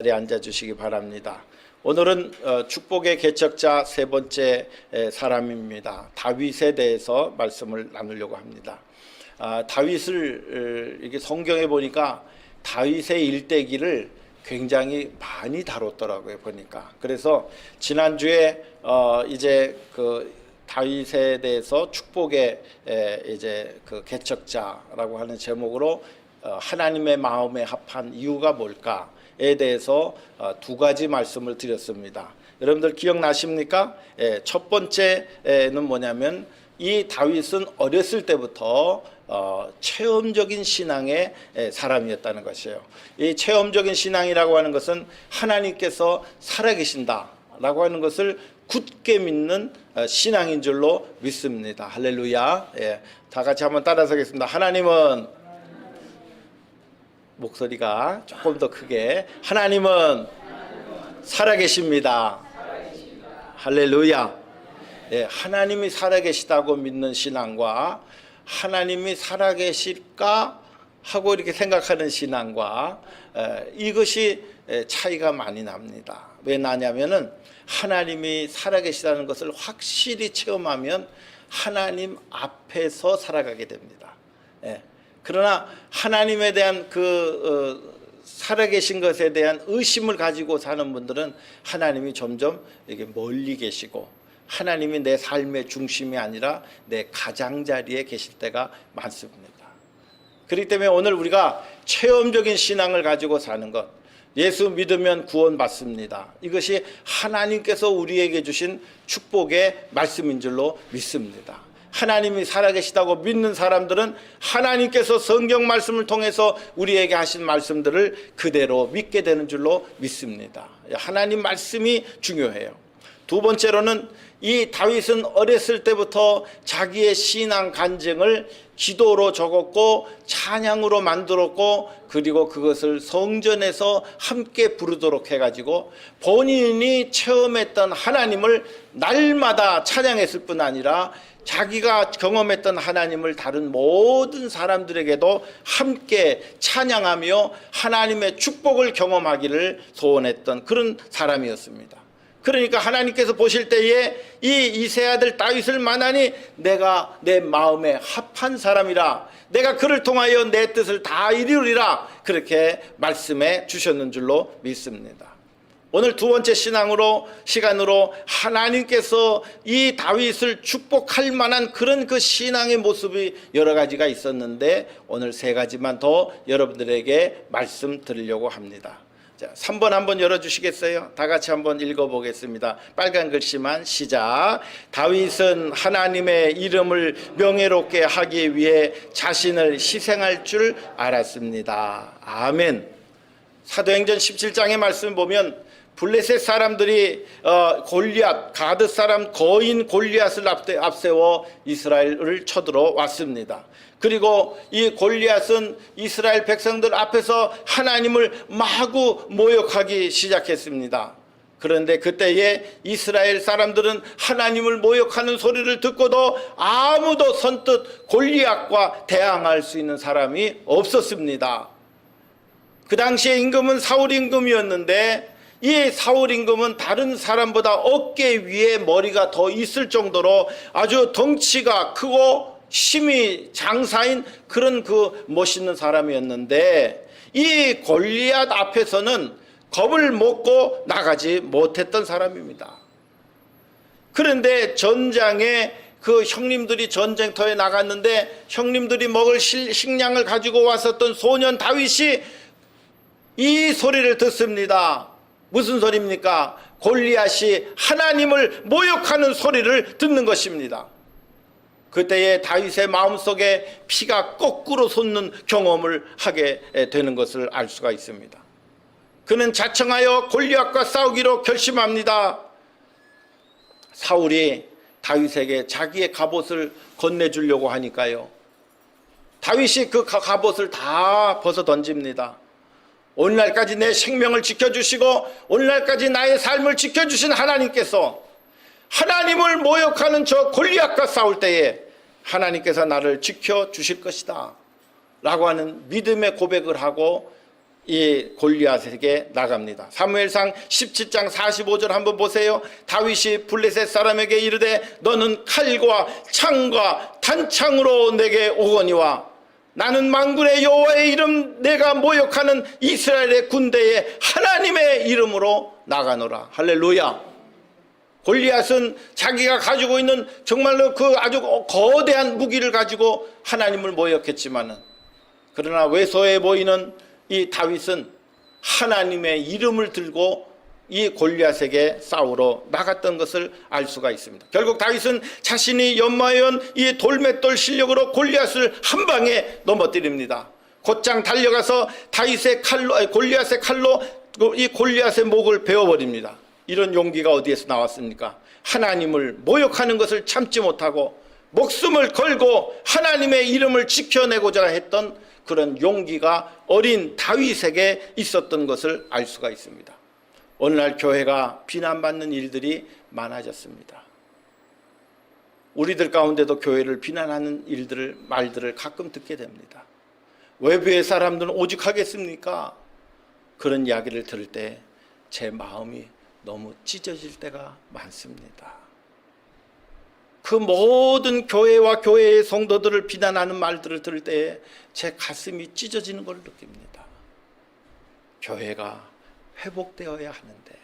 자리에 앉아주시기 바랍니다. 오늘은 축복의 개척자 세 번째 사람입니다. 다윗에 대해서 말씀을 나누려고 합니다. 다윗을 이게 성경에 보니까 다윗의 일대기를 굉장히 많이 다뤘더라고요, 보니까. 그래서 지난주에 이제 그 다윗에 대해서 축복의 이제 그 개척자라고 하는 제목으로 하나님의 마음에 합한 이유가 뭘까에 대해서 두 가지 말씀을 드렸습니다. 여러분들 기억나십니까? 첫 번째는 뭐냐면 이 다윗은 어렸을 때부터 체험적인 신앙의 사람이었다는 것이에요. 이 체험적인 신앙이라고 하는 것은 하나님께서 살아계신다라고 하는 것을 굳게 믿는 신앙인 줄로 믿습니다. 할렐루야. 다 같이 한번 따라서겠습니다. 하나님은, 목소리가 조금 더 크게, 하나님은 살아계십니다. 할렐루야. 하나님이 살아계시다고 믿는 신앙과 하나님이 살아계실까 하고 이렇게 생각하는 신앙과 이것이 차이가 많이 납니다. 왜 나냐면은 하나님이 살아계시다는 것을 확실히 체험하면 하나님 앞에서 살아가게 됩니다. 그러나 하나님에 대한 살아계신 것에 대한 의심을 가지고 사는 분들은 하나님이 점점 이렇게 멀리 계시고 하나님이 내 삶의 중심이 아니라 내 가장자리에 계실 때가 많습니다. 그렇기 때문에 오늘 우리가 체험적인 신앙을 가지고 사는 것, 예수 믿으면 구원받습니다. 이것이 하나님께서 우리에게 주신 축복의 말씀인 줄로 믿습니다. 하나님이 살아계시다고 믿는 사람들은 하나님께서 성경 말씀을 통해서 우리에게 하신 말씀들을 그대로 믿게 되는 줄로 믿습니다. 하나님 말씀이 중요해요. 두 번째로는 이 다윗은 어렸을 때부터 자기의 신앙 간증을 기도로 적었고 찬양으로 만들었고 그리고 그것을 성전에서 함께 부르도록 해가지고 본인이 체험했던 하나님을 날마다 찬양했을 뿐 아니라 자기가 경험했던 하나님을 다른 모든 사람들에게도 함께 찬양하며 하나님의 축복을 경험하기를 소원했던 그런 사람이었습니다. 그러니까 하나님께서 보실 때에 이세 아들 다윗을 만나니 내가 내 마음에 합한 사람이라, 내가 그를 통하여 내 뜻을 다 이루리라, 그렇게 말씀해 주셨는 줄로 믿습니다. 오늘 두 번째 시간으로 하나님께서 이 다윗을 축복할 만한 그런 그 신앙의 모습이 여러 가지가 있었는데 오늘 세 가지만 더 여러분들에게 말씀드리려고 합니다. 자, 3번 한번 열어주시겠어요? 다 같이 한번 읽어보겠습니다. 빨간 글씨만 시작. 다윗은 하나님의 이름을 명예롭게 하기 위해 자신을 희생할 줄 알았습니다. 아멘. 사도행전 17장의 말씀 보면 블레셋 사람들이 골리앗, 가드 사람 거인 골리앗을 앞세워 이스라엘을 쳐들어 왔습니다. 그리고 이 골리앗은 이스라엘 백성들 앞에서 하나님을 마구 모욕하기 시작했습니다. 그런데 그때에 이스라엘 사람들은 하나님을 모욕하는 소리를 듣고도 아무도 선뜻 골리앗과 대항할 수 있는 사람이 없었습니다. 그 당시에 임금은 사울 임금이었는데 이 사울 임금은 다른 사람보다 어깨 위에 머리가 더 있을 정도로 아주 덩치가 크고 힘이 장사인 그런 그 멋있는 사람이었는데 이 골리앗 앞에서는 겁을 먹고 나가지 못했던 사람입니다. 그런데 전장에 그 형님들이 전쟁터에 나갔는데 형님들이 먹을 식량을 가지고 왔었던 소년 다윗이 이 소리를 듣습니다. 무슨 소리입니까? 골리앗이 하나님을 모욕하는 소리를 듣는 것입니다. 그때에 다윗의 마음속에 피가 거꾸로 솟는 경험을 하게 되는 것을 알 수가 있습니다. 그는 자청하여 골리앗과 싸우기로 결심합니다. 사울이 다윗에게 자기의 갑옷을 건네주려고 하니까요, 다윗이 그 갑옷을 다 벗어 던집니다. 오늘날까지 내 생명을 지켜주시고 오늘날까지 나의 삶을 지켜주신 하나님께서 하나님을 모욕하는 저 골리앗과 싸울 때에 하나님께서 나를 지켜주실 것이다 라고 하는 믿음의 고백을 하고 이 골리앗에게 나갑니다. 사무엘상 17장 45절 한번 보세요. 다윗이 블레셋 사람에게 이르되 너는 칼과 창과 단창으로 내게 오거니와 나는 만군의 여호와의 이름 내가 모욕하는 이스라엘의 군대에 하나님의 이름으로 나가노라. 할렐루야. 골리앗은 자기가 가지고 있는 정말로 그 아주 거대한 무기를 가지고 하나님을 모욕했지만은, 그러나 왜소해 보이는 이 다윗은 하나님의 이름을 들고 이 골리앗에게 싸우러 나갔던 것을 알 수가 있습니다. 결국 다윗은 자신이 연마해온 이 돌맷돌 실력으로 골리앗을 한 방에 넘어뜨립니다. 곧장 달려가서 골리앗의 칼로 이 골리앗의 목을 베어버립니다. 이런 용기가 어디에서 나왔습니까? 하나님을 모욕하는 것을 참지 못하고 목숨을 걸고 하나님의 이름을 지켜내고자 했던 그런 용기가 어린 다윗에게 있었던 것을 알 수가 있습니다. 오늘날 교회가 비난받는 일들이 많아졌습니다. 우리들 가운데도 교회를 비난하는 말들을 가끔 듣게 됩니다. 외부의 사람들은 오직 하겠습니까? 그런 이야기를 들을 때 제 마음이 너무 찢어질 때가 많습니다. 그 모든 교회와 교회의 성도들을 비난하는 말들을 들을 때에 제 가슴이 찢어지는 걸 느낍니다. 교회가 회복되어야 하는데,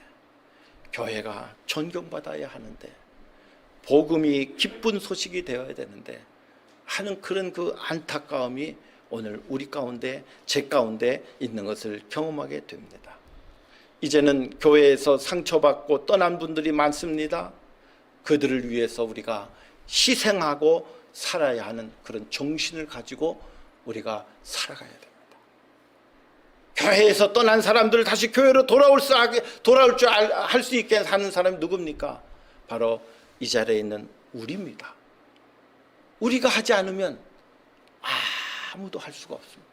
교회가 존경받아야 하는데, 복음이 기쁜 소식이 되어야 되는데 하는 그런 그 안타까움이 오늘 우리 가운데, 제 가운데 있는 것을 경험하게 됩니다. 이제는 교회에서 상처받고 떠난 분들이 많습니다. 그들을 위해서 우리가 희생하고 살아야 하는 그런 정신을 가지고 우리가 살아가야 됩니다. 교회에서 떠난 사람들을 다시 교회로 돌아올 줄 할 수 있게 하는 사람이 누굽니까? 바로 이 자리에 있는 우리입니다. 우리가 하지 않으면 아무도 할 수가 없습니다.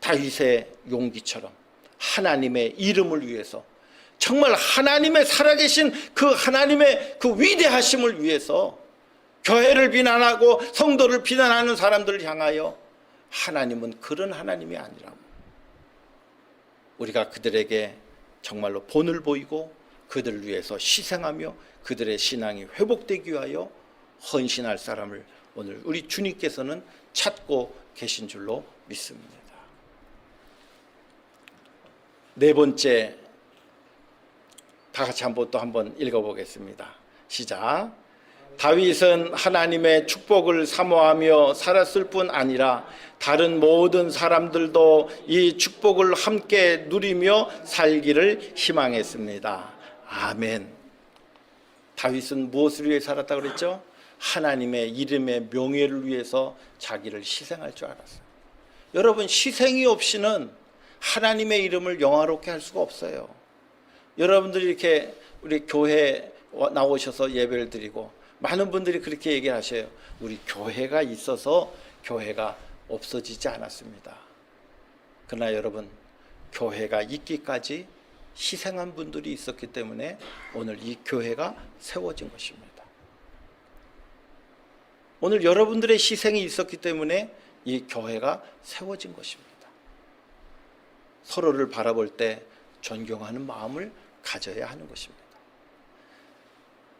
다윗의 용기처럼 하나님의 이름을 위해서, 정말 하나님의 살아계신 그 하나님의 그 위대하심을 위해서 교회를 비난하고 성도를 비난하는 사람들을 향하여 하나님은 그런 하나님이 아니라고, 우리가 그들에게 정말로 본을 보이고 그들을 위해서 희생하며 그들의 신앙이 회복되기 위하여 헌신할 사람을 오늘 우리 주님께서는 찾고 계신 줄로 믿습니다. 네 번째, 다 같이 한번 읽어보겠습니다. 시작. 다윗은 하나님의 축복을 사모하며 살았을 뿐 아니라 다른 모든 사람들도 이 축복을 함께 누리며 살기를 희망했습니다. 아멘. 다윗은 무엇을 위해 살았다고 그랬죠? 하나님의 이름의 명예를 위해서 자기를 희생할 줄 알았어요. 여러분, 희생이 없이는 하나님의 이름을 영화롭게 할 수가 없어요. 여러분들이 이렇게 우리 교회에 나오셔서 예배를 드리고 많은 분들이 그렇게 얘기하셔요. 우리 교회가 있어서 교회가 없어지지 않았습니다. 그러나 여러분, 교회가 있기까지 희생한 분들이 있었기 때문에 오늘 이 교회가 세워진 것입니다. 오늘 여러분들의 희생이 있었기 때문에 이 교회가 세워진 것입니다. 서로를 바라볼 때 존경하는 마음을 가져야 하는 것입니다.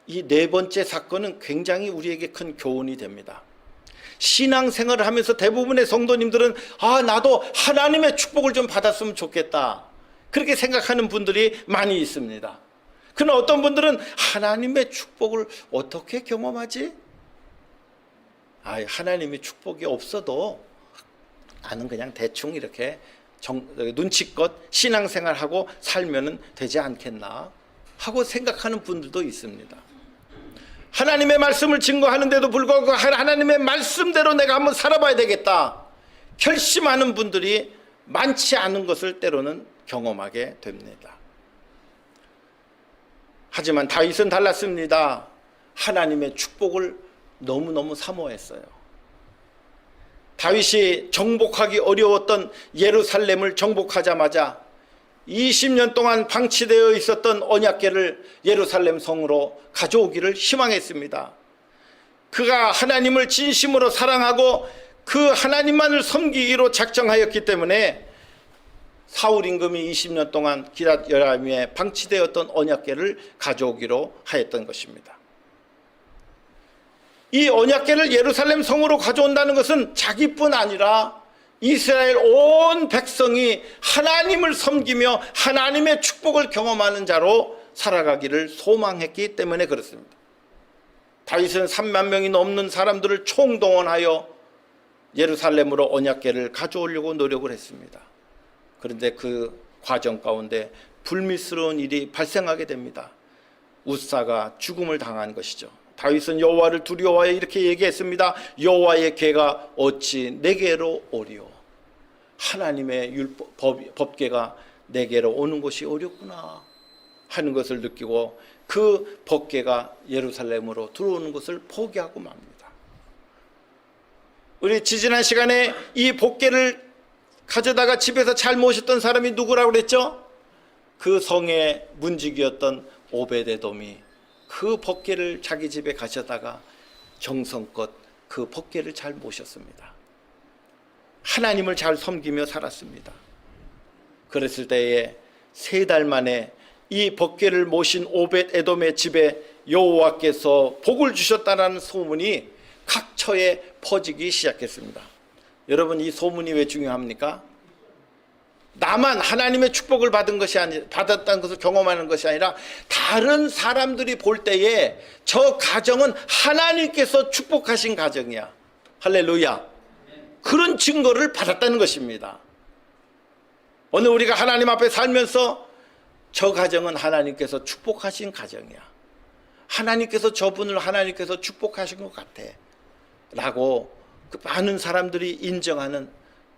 이 네 번째 사건은 굉장히 우리에게 큰 교훈이 됩니다. 신앙생활을 하면서 대부분의 성도님들은 나도 하나님의 축복을 좀 받았으면 좋겠다, 그렇게 생각하는 분들이 많이 있습니다. 그러나 어떤 분들은 하나님의 축복을 어떻게 경험하지? 하나님의 축복이 없어도 나는 그냥 대충 이렇게 눈치껏 신앙생활하고 살면 되지 않겠나 하고 생각하는 분들도 있습니다. 하나님의 말씀을 증거하는데도 불구하고 하나님의 말씀대로 내가 한번 살아봐야 되겠다 결심하는 분들이 많지 않은 것을 때로는 경험하게 됩니다. 하지만 다윗은 달랐습니다. 하나님의 축복을 너무너무 사모했어요. 다윗이 정복하기 어려웠던 예루살렘을 정복하자마자 20년 동안 방치되어 있었던 언약궤를 예루살렘 성으로 가져오기를 희망했습니다. 그가 하나님을 진심으로 사랑하고 그 하나님만을 섬기기로 작정하였기 때문에 사울 임금이 20년 동안 기럇 여리고에 방치되었던 언약궤를 가져오기로 하였던 것입니다. 이 언약궤를 예루살렘 성으로 가져온다는 것은 자기뿐 아니라 이스라엘 온 백성이 하나님을 섬기며 하나님의 축복을 경험하는 자로 살아가기를 소망했기 때문에 그렇습니다. 다윗은 3만 명이 넘는 사람들을 총동원하여 예루살렘으로 언약궤를 가져오려고 노력을 했습니다. 그런데 그 과정 가운데 불미스러운 일이 발생하게 됩니다. 웃사가 죽음을 당한 것이죠. 다윗은 여호와를 두려워하여 이렇게 얘기했습니다. 여호와의 궤가 어찌 내게로 오리오. 하나님의 법궤가 내게로 오는 것이 어렵구나 하는 것을 느끼고 그 법궤가 예루살렘으로 들어오는 것을 포기하고 맙니다. 우리 지지난 시간에 이 법궤를 가져다가 집에서 잘 모셨던 사람이 누구라고 그랬죠? 그 성의 문지기였던 오베데돔이 그 법궤를 자기 집에 가져다가 정성껏 그 법궤를 잘 모셨습니다. 하나님을 잘 섬기며 살았습니다. 그랬을 때에 3달 만에 이 법궤를 모신 오벳에돔의 집에 여호와께서 복을 주셨다는 소문이 각처에 퍼지기 시작했습니다. 여러분, 이 소문이 왜 중요합니까? 나만 하나님의 축복을 받았다는 것을 경험하는 것이 아니라 다른 사람들이 볼 때에 저 가정은 하나님께서 축복하신 가정이야. 할렐루야. 그런 증거를 받았다는 것입니다. 오늘 우리가 하나님 앞에 살면서 저 가정은 하나님께서 축복하신 가정이야. 하나님께서 저분을 하나님께서 축복하신 것 같아 라고 그 많은 사람들이 인정하는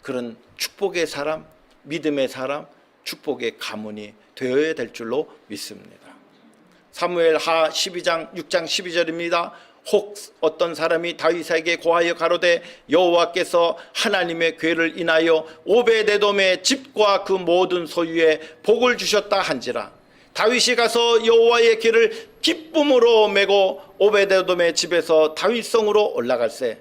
그런 축복의 사람, 믿음의 사람, 축복의 가문이 되어야 될 줄로 믿습니다. 사무엘하 12장 6장 12절입니다. 혹 어떤 사람이 다윗에게 고하여 가로되 여호와께서 하나님의 궤를 인하여 오베데돔의 집과 그 모든 소유에 복을 주셨다 한지라. 다윗이 가서 여호와의 궤를 기쁨으로 메고 오베데돔의 집에서 다윗성으로 올라갈새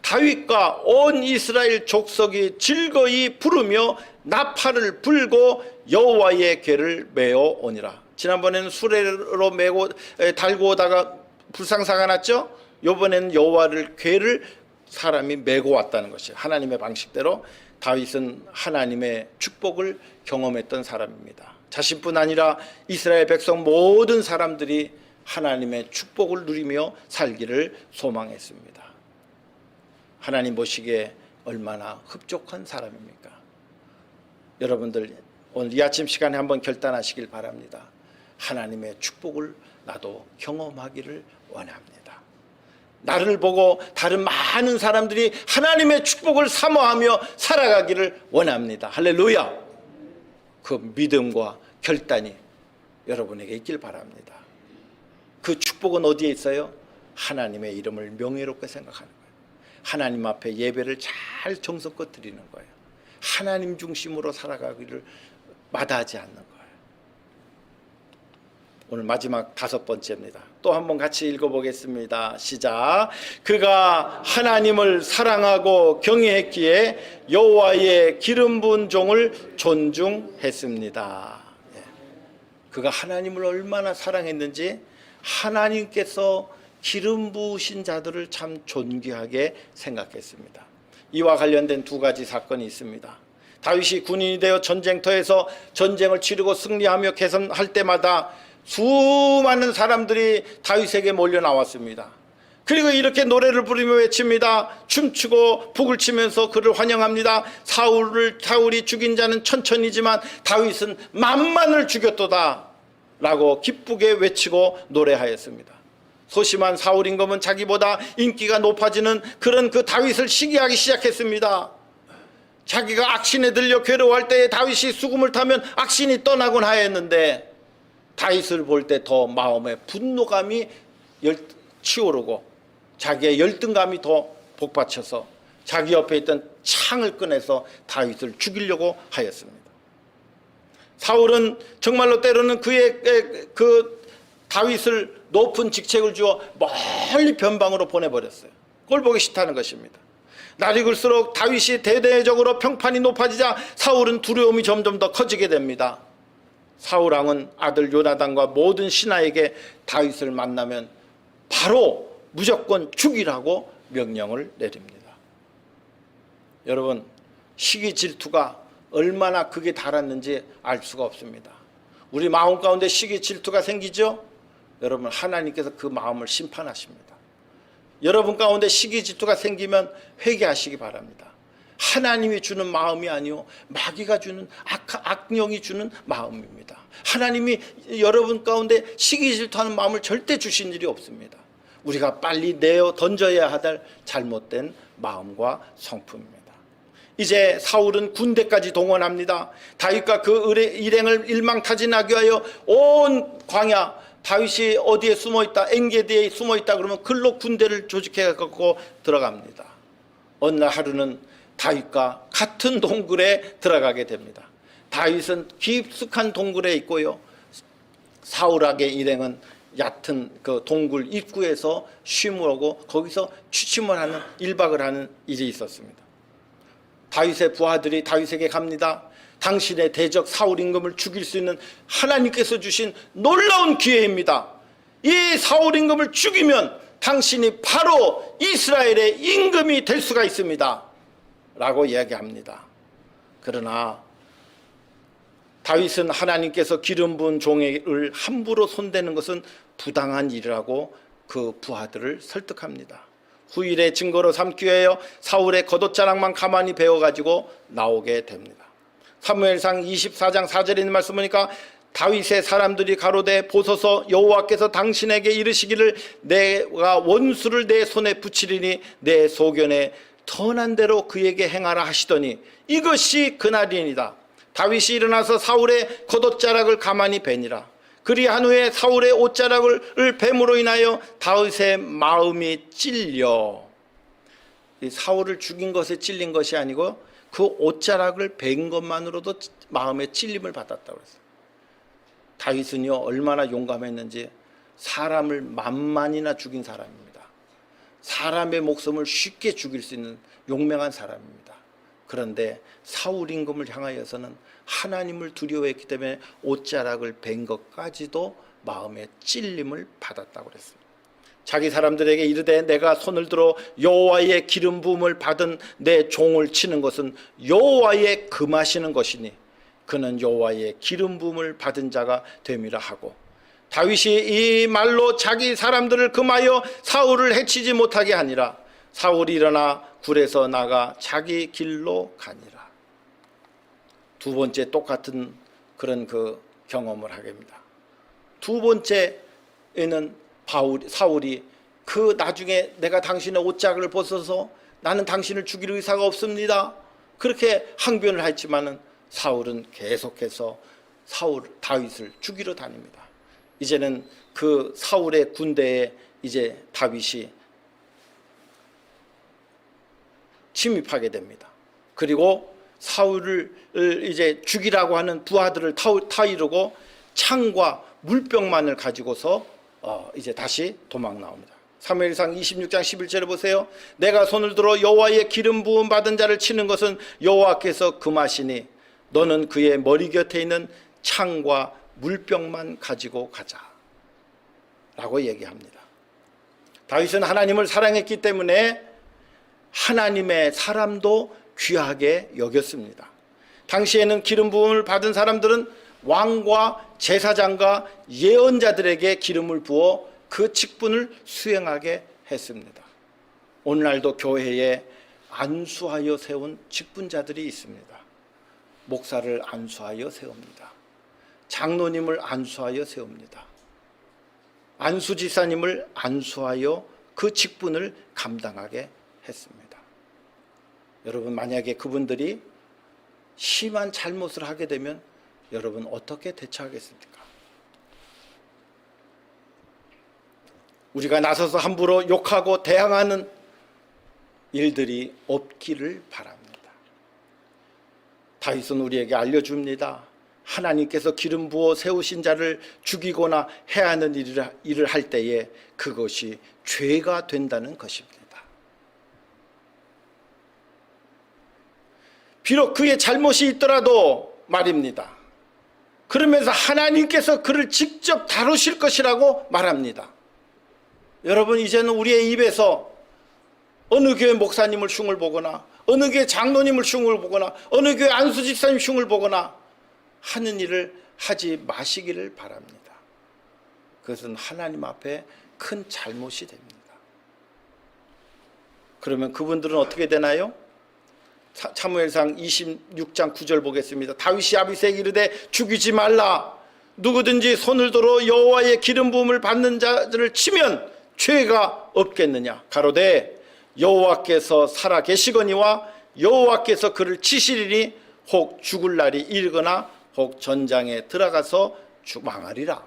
다윗과 온 이스라엘 족속이 즐거이 부르며 나팔을 불고 여호와의 궤를 메어 오니라. 지난번에는 수레로 메고 달고 오다가 불상사가 났죠. 이번에는 여호와를 궤를 사람이 메고 왔다는 것이에요. 하나님의 방식대로 다윗은 하나님의 축복을 경험했던 사람입니다. 자신뿐 아니라 이스라엘 백성 모든 사람들이 하나님의 축복을 누리며 살기를 소망했습니다. 하나님 보시기에 얼마나 흡족한 사람입니까? 여러분들 오늘 이 아침 시간에 한번 결단하시길 바랍니다. 하나님의 축복을 나도 경험하기를 원합니다. 나를 보고 다른 많은 사람들이 하나님의 축복을 사모하며 살아가기를 원합니다. 할렐루야. 그 믿음과 결단이 여러분에게 있길 바랍니다. 그 축복은 어디에 있어요? 하나님의 이름을 명예롭게 생각하는 거예요. 하나님 앞에 예배를 잘 정성껏 드리는 거예요. 하나님 중심으로 살아가기를 마다하지 않는 거예요. 오늘 마지막 5번째입니다. 또 한번 같이 읽어보겠습니다. 시작. 그가 하나님을 사랑하고 경외했기에 여호와의 기름 부은 종을 존중했습니다. 그가 하나님을 얼마나 사랑했는지 하나님께서 기름 부으신 자들을 참 존귀하게 생각했습니다. 이와 관련된 2가지 사건이 있습니다. 다윗이 군인이 되어 전쟁터에서 전쟁을 치르고 승리하며 개선할 때마다 수많은 사람들이 다윗에게 몰려 나왔습니다. 그리고 이렇게 노래를 부르며 외칩니다. 춤추고 북을 치면서 그를 환영합니다. 사울이 죽인 자는 천천이지만 다윗은 만만을 죽였도다 라고 기쁘게 외치고 노래하였습니다. 소심한 사울 임금은 자기보다 인기가 높아지는 그런 그 다윗을 시기하기 시작했습니다. 자기가 악신에 들려 괴로워할 때에 다윗이 수금을 타면 악신이 떠나곤 하였는데 다윗을 볼 때 더 마음에 분노감이 치오르고 자기의 열등감이 더 복받쳐서 자기 옆에 있던 창을 꺼내서 다윗을 죽이려고 하였습니다. 사울은 정말로 때로는 그의 그 다윗을 높은 직책을 주어 멀리 변방으로 보내버렸어요. 그걸 보기 싫다는 것입니다. 날이 갈수록 다윗이 대대적으로 평판이 높아지자 사울은 두려움이 점점 더 커지게 됩니다. 사울 왕은 아들 요나단과 모든 신하에게 다윗을 만나면 바로 무조건 죽이라고 명령을 내립니다. 여러분, 시기 질투가 얼마나 극에 달았는지 알 수가 없습니다. 우리 마음 가운데 시기 질투가 생기죠? 여러분, 하나님께서 그 마음을 심판하십니다. 여러분 가운데 시기 질투가 생기면 회개하시기 바랍니다. 하나님이 주는 마음이 아니요 마귀가 주는 악령이 주는 마음입니다. 하나님이 여러분 가운데 시기 질투하는 마음을 절대 주신 일이 없습니다. 우리가 빨리 내어 던져야 할 잘못된 마음과 성품입니다. 이제 사울은 군대까지 동원합니다. 다윗과 그 일행을 일망타진하기 위하여 온 광야, 다윗이 어디에 숨어있다, 엔게디에 숨어있다 그러면 글로 군대를 조직해 갖고 들어갑니다. 어느 날 하루는 다윗과 같은 동굴에 들어가게 됩니다. 다윗은 깊숙한 동굴에 있고요, 사울에게 일행은 얕은 그 동굴 입구에서 쉼을 하고 거기서 취침을 하는 1박을 하는 일이 있었습니다. 다윗의 부하들이 다윗에게 갑니다. 당신의 대적 사울 임금을 죽일 수 있는 하나님께서 주신 놀라운 기회입니다. 이 사울 임금을 죽이면 당신이 바로 이스라엘의 임금이 될 수가 있습니다 라고 이야기합니다. 그러나 다윗은 하나님께서 기름 부은 종을 함부로 손대는 것은 부당한 일이라고 그 부하들을 설득합니다. 후일의 증거로 삼기 위하여 사울의 겉옷자락만 가만히 베어가지고 나오게 됩니다. 사무엘상 24장 4절에 있는 말씀 보니까 다윗의 사람들이 가로되 보소서 여호와께서 당신에게 이르시기를 내가 원수를 내 손에 붙이리니 내 소견에 선한 대로 그에게 행하라 하시더니 이것이 그날이니이다. 다윗이 일어나서 사울의 겉옷자락을 가만히 베니라. 그리한 후에 사울의 옷자락을 뱀으로 인하여 다윗의 마음이 찔려, 사울을 죽인 것에 찔린 것이 아니고 그 옷자락을 벤 것만으로도 마음의 찔림을 받았다고 했어요. 다윗은요 얼마나 용감했는지 사람을 만만이나 죽인 사람입니다. 사람의 목숨을 쉽게 죽일 수 있는 용맹한 사람입니다. 그런데 사울 임금을 향하여서는 하나님을 두려워했기 때문에 옷자락을 벤 것까지도 마음의 찔림을 받았다고 그랬습니다. 자기 사람들에게 이르되 내가 손을 들어 여호와의 기름 부음을 받은 내 종을 치는 것은 여호와의 금하시는 것이니 그는 여호와의 기름 부음을 받은 자가 됨이라 하고, 다윗이 이 말로 자기 사람들을 금하여 사울을 해치지 못하게 하니라. 사울이 일어나 굴에서 나가 자기 길로 가니라. 두 번째 똑같은 그런 그 경험을 하게 됩니다. 두 번째에는 사울이 그 나중에 내가 당신의 옷자락을 벗어서 나는 당신을 죽일 의사가 없습니다 그렇게 항변을 했지만은 사울은 계속해서 다윗을 죽이러 다닙니다. 이제는 그 사울의 군대에 이제 다윗이 침입하게 됩니다. 그리고 사울을 이제 죽이라고 하는 부하들을 타이르고 창과 물병만을 가지고서 이제 다시 도망 나옵니다. 사무엘상 26장 11절에 보세요. 내가 손을 들어 여호와의 기름 부음 받은 자를 치는 것은 여호와께서 금하시니 너는 그의 머리 곁에 있는 창과 물병만 가지고 가자 라고 얘기합니다. 다윗은 하나님을 사랑했기 때문에 하나님의 사람도 귀하게 여겼습니다. 당시에는 기름 부음을 받은 사람들은 왕과 제사장과 예언자들에게 기름을 부어 그 직분을 수행하게 했습니다. 오늘날도 교회에 안수하여 세운 직분자들이 있습니다. 목사를 안수하여 세웁니다. 장로님을 안수하여 세웁니다. 안수지사님을 안수하여 그 직분을 감당하게 했습니다. 여러분, 만약에 그분들이 심한 잘못을 하게 되면 여러분 어떻게 대처하겠습니까? 우리가 나서서 함부로 욕하고 대항하는 일들이 없기를 바랍니다. 다윗은 우리에게 알려줍니다. 하나님께서 기름 부어 세우신 자를 죽이거나 해야 하는 일을 할 때에 그것이 죄가 된다는 것입니다. 비록 그의 잘못이 있더라도 말입니다. 그러면서 하나님께서 그를 직접 다루실 것이라고 말합니다. 여러분, 이제는 우리의 입에서 어느 교회 목사님을 흉을 보거나 어느 교회 장로님을 흉을 보거나 어느 교회 안수집사님 흉을 보거나 하는 일을 하지 마시기를 바랍니다. 그것은 하나님 앞에 큰 잘못이 됩니다. 그러면 그분들은 어떻게 되나요? 사무엘상 26장 9절 보겠습니다. 다윗이 아비새에게 이르되 죽이지 말라. 누구든지 손을 들어 여호와의 기름 부음을 받는 자들을 치면 죄가 없겠느냐. 가로되 여호와께서 살아 계시거니와 여호와께서 그를 치시리니 혹 죽을 날이 이르거나 혹 전장에 들어가서 망하리라.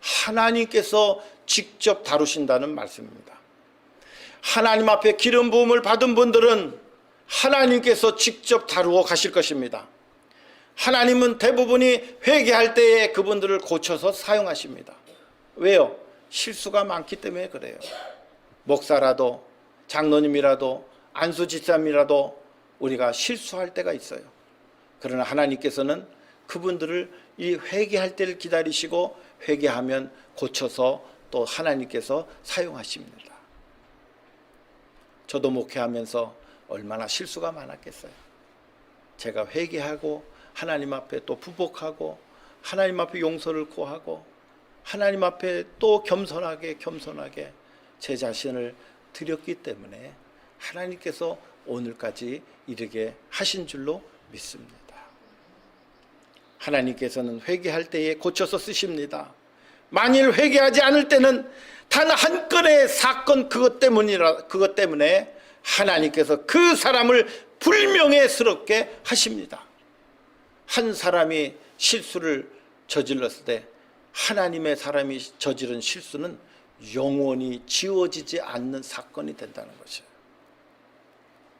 하나님께서 직접 다루신다는 말씀입니다. 하나님 앞에 기름 부음을 받은 분들은 하나님께서 직접 다루어 가실 것입니다. 하나님은 대부분이 회개할 때에 그분들을 고쳐서 사용하십니다. 왜요? 실수가 많기 때문에 그래요. 목사라도 장로님이라도 안수집사님이라도 우리가 실수할 때가 있어요. 그러나 하나님께서는 그분들을 이 회개할 때를 기다리시고 회개하면 고쳐서 또 하나님께서 사용하십니다. 저도 목회하면서 얼마나 실수가 많았겠어요. 제가 회개하고 하나님 앞에 또 부복하고 하나님 앞에 용서를 구하고 하나님 앞에 또 겸손하게 제 자신을 드렸기 때문에 하나님께서 오늘까지 이르게 하신 줄로 믿습니다. 하나님께서는 회개할 때에 고쳐서 쓰십니다. 만일 회개하지 않을 때는 단 한 건의 사건 그것 때문에 하나님께서 그 사람을 불명예스럽게 하십니다. 한 사람이 실수를 저질렀을 때 하나님의 사람이 저지른 실수는 영원히 지워지지 않는 사건이 된다는 거죠.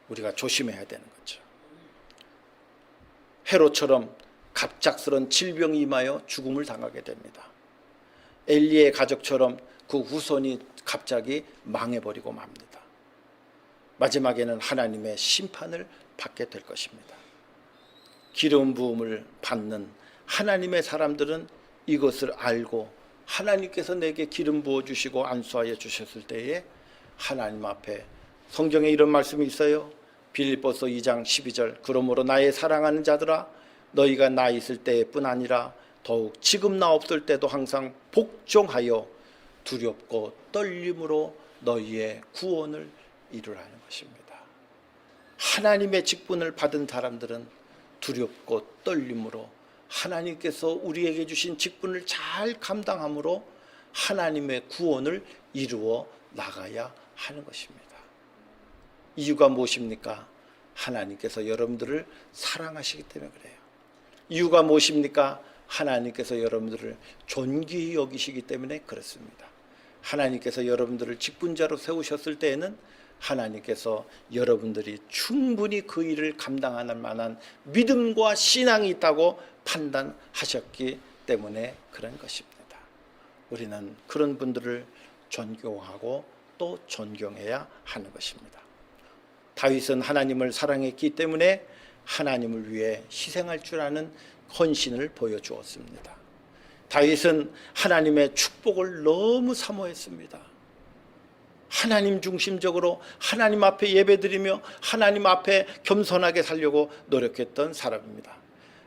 우리가 조심해야 되는 거죠. 헤롯처럼 갑작스런 질병이 임하여 죽음을 당하게 됩니다. 엘리의 가족처럼 그 후손이 갑자기 망해버리고 맙니다. 마지막에는 하나님의 심판을 받게 될 것입니다. 기름 부음을 받는 하나님의 사람들은 이것을 알고 하나님께서 내게 기름 부어주시고 안수하여 주셨을 때에 하나님 앞에 성경에 이런 말씀이 있어요. 빌립보서 2장 12절 그러므로 나의 사랑하는 자들아 너희가 나 있을 때뿐 아니라 더욱 지금 나 없을 때도 항상 복종하여 두렵고 떨림으로 너희의 구원을 이루라는 것입니다. 하나님의 직분을 받은 사람들은 두렵고 떨림으로 하나님께서 우리에게 주신 직분을 잘 감당함으로 하나님의 구원을 이루어 나가야 하는 것입니다. 이유가 무엇입니까? 하나님께서 여러분들을 사랑하시기 때문에 그래요. 이유가 무엇입니까? 하나님께서 여러분들을 존귀히 여기시기 때문에 그렇습니다. 하나님께서 여러분들을 직분자로 세우셨을 때에는 하나님께서 여러분들이 충분히 그 일을 감당할 만한 믿음과 신앙이 있다고 판단하셨기 때문에 그런 것입니다. 우리는 그런 분들을 존경하고 또 존경해야 하는 것입니다. 다윗은 하나님을 사랑했기 때문에 하나님을 위해 희생할 줄 아는 헌신을 보여주었습니다. 다윗은 하나님의 축복을 너무 사모했습니다. 하나님 중심적으로 하나님 앞에 예배드리며 하나님 앞에 겸손하게 살려고 노력했던 사람입니다.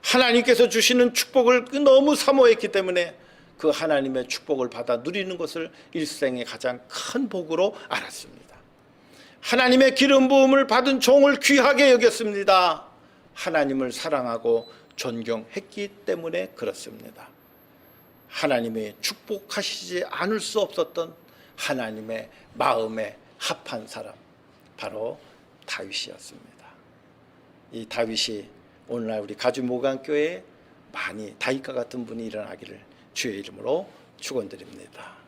하나님께서 주시는 축복을 너무 사모했기 때문에 그 하나님의 축복을 받아 누리는 것을 일생의 가장 큰 복으로 알았습니다. 하나님의 기름 부음을 받은 종을 귀하게 여겼습니다. 하나님을 사랑하고 존경했기 때문에 그렇습니다. 하나님이 축복하시지 않을 수 없었던 하나님의 마음에 합한 사람 바로 다윗이었습니다. 이 다윗이 오늘날 우리 가주목안교회에 많이 다윗과 같은 분이 일어나기를 주의 이름으로 축원드립니다.